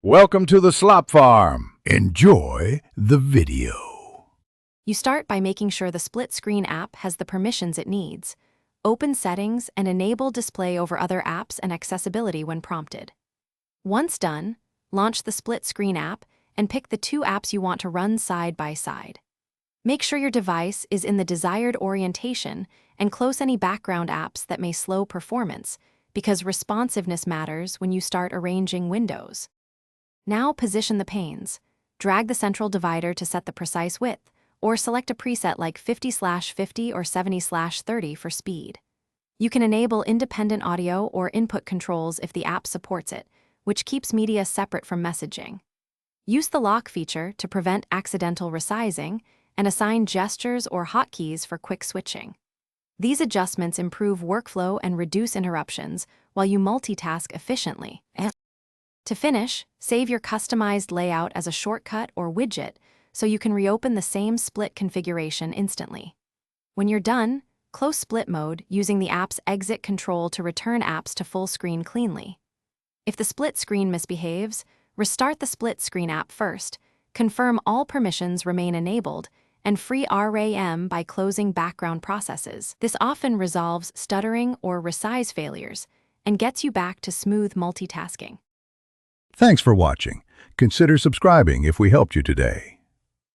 Welcome to the Slop Farm. Enjoy the video. You start by making sure the split screen app has the permissions it needs. Open Settings and enable display over other apps and accessibility when prompted. Once done, launch the split screen app and pick the two apps you want to run side by side. Make sure your device is in the desired orientation and close any background apps that may slow performance, because responsiveness matters when you start arranging windows. Now position the panes. Drag the central divider to set the precise width, or select a preset like 50/50 or 70/30 for speed. You can enable independent audio or input controls if the app supports it, which keeps media separate from messaging. Use the lock feature to prevent accidental resizing and assign gestures or hotkeys for quick switching. These adjustments improve workflow and reduce interruptions while you multitask efficiently. To finish, save your customized layout as a shortcut or widget so you can reopen the same split configuration instantly. When you're done, close split mode using the app's exit control to return apps to full screen cleanly. If the split screen misbehaves, restart the split screen app first, confirm all permissions remain enabled, and free RAM by closing background processes. This often resolves stuttering or resize failures and gets you back to smooth multitasking. Thanks for watching. Consider subscribing if we helped you today.